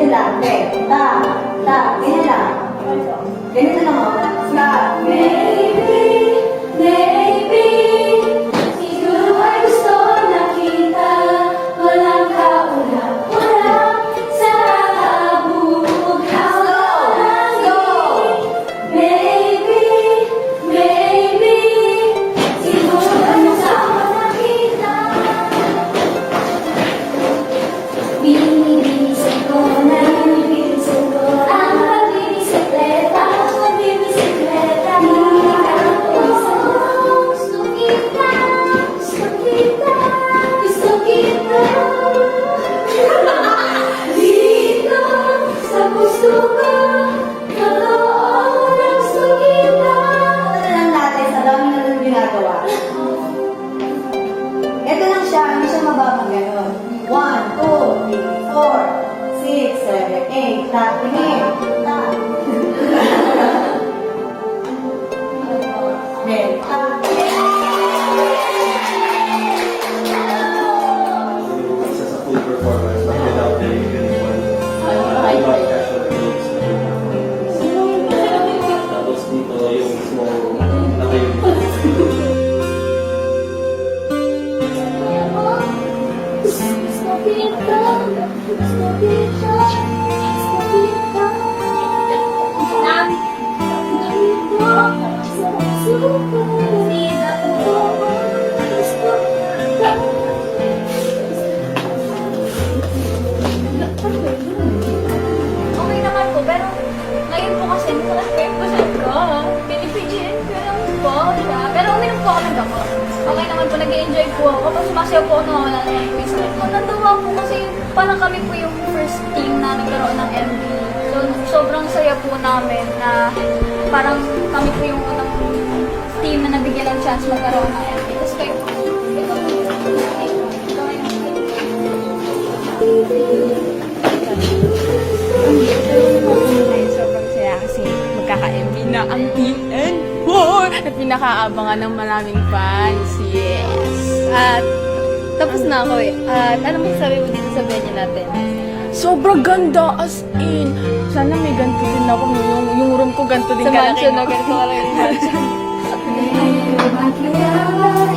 latte. Ganyan lang. Ganito lang ako. Flat. Maybe, siguro ay gusto na kita. Walang kaula-ula sa kabuhayan. Maybe, siguro ay gusto na kita. Binibisan ko na binibisan ko ang pagbibisikleta. Gusto kita, gusto kita. Dito sa puso ko, totoo na gusto kita. Ito lang natin, sa dami na rin ginagawa. Ito lang siya, hindi siya mababang gano'n. 1, 2, 3, 4, 6, 7, 8, tap, tingin. Tap. Then, tap. Isa sa full performance, but without the uniform. About casual clothes. Tapos dito yung mismo naka-uniform. Gusto kita, gusto kita, gusto kita. Dito sa puso ko, gusto kita. Okay naman po, pero ngayon po kasi nasa 5% ko. Pinipigyan ko lang po siya. Pero uminom po ako ng gamot. Okay naman po, nag-enjoy po ako. Pag sumasayaw po ako, nawawala na yung quiz. Natatawa po kasi parang kami po yung first team na nagkaroon ng MV. So, sobrang saya po namin na parang kami po yung unang team na nabigyan ng chance magkaroon ng MV. Tapos kayo po, ito po Sobrang saya kasi magkaka-MV na ang TN4 na pinakaabangan ng maraming fans. Yes! At tapos na ako eh. At ano mo sabi mo dito sa venue natin? Sobrang ganda as in. Sana may ganito din ako. Yung room ko ganito din Sa kalaki. mansion na ganito ka lang yung mansion.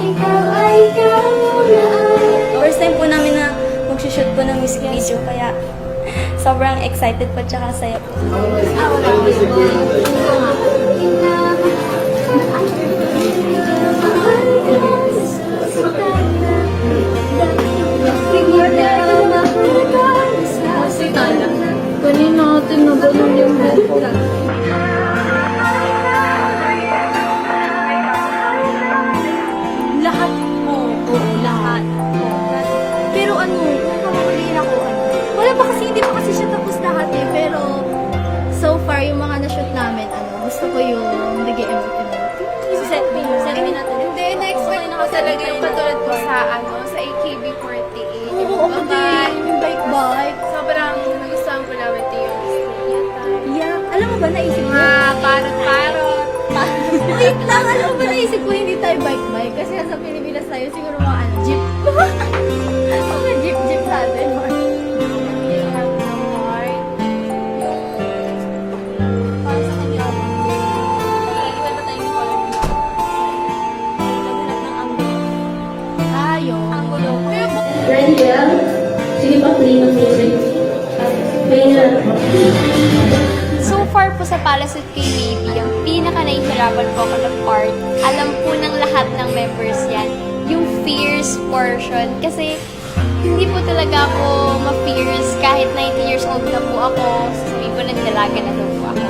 ikaw ay ikaw na. First time po namin na mag-shoot po ng music video kaya sobrang excited po tsaka saya po. Kanina natin na ganun yung Lahat po. Oo, lahat. Pero ano, kung kamauliin ako, wala pa kasi, hindi pa kasi siya tapos lahat eh. Pero, so far, yung mga na-shoot namin, gusto ko yung nag-i-emote. Set me natin. Hindi, na-expect ko talaga yung katulad ko sa AKB48. Oo, ako din. Yung bike-bike. Sobrang nagustuhan ko naman ito yung Yeah. Alam mo ba, naisip ko? parot-parot. Wait lang, alam mo ba naisip ko hindi tayo bike-bike? Kasi sa Pilipinas tayo, siguro mga jeep. Mga jeep sa atin. Para sa kanya, iba ba tayong color ng Naghanap ng angulo. Ayun. angulo? Ready lang? Sige pa, play ng music. Play na. So far po sa Palace with K-Baby, ang pinaka nahihirapan po ako na part, alam po ng lahat ng members yan, yung fears portion. Kasi hindi po talaga ako ma-fears kahit 19 years old na po ako, sasabihin ko nagdalaga na daw po ako.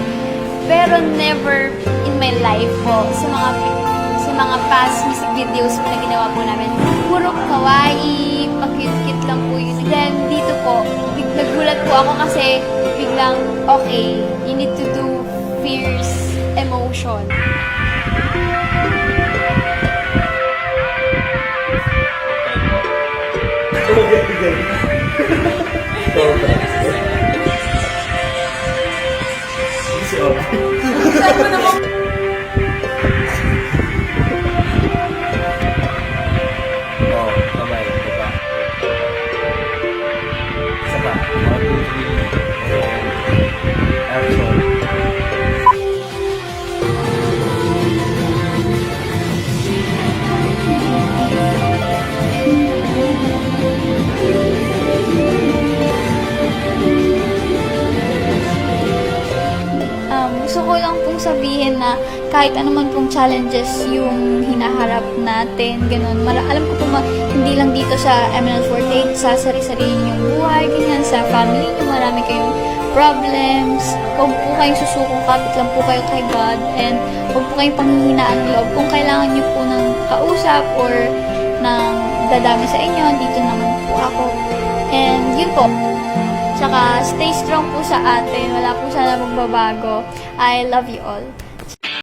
Pero never in my life po, sa mga past music videos po na ginawa po namin, puro kawaii, pa-cute-cute lang po yun. Then dito po, nagulat po ako kasi biglang, okay, you need to do fierce emotion. Oh, kamay, diba? Isa pa. 1, 2, 3. ko lang pong sabihin na kahit anuman pong challenges yung hinaharap natin, ganun. Alam ko po hindi lang dito sa MNL48, sa sari-sari yung buhay, ganyan, sa family nyo, marami kayong problems. Huwag po kayong susuko, kapit lang po kayo kay God, and huwag po kayong panghihinaan ng loob. Kung kailangan nyo po ng kausap or ng dadami sa inyo, dito naman po ako. And yun po. Tsaka stay strong po sa atin. Wala po sana magbabago. I love you all.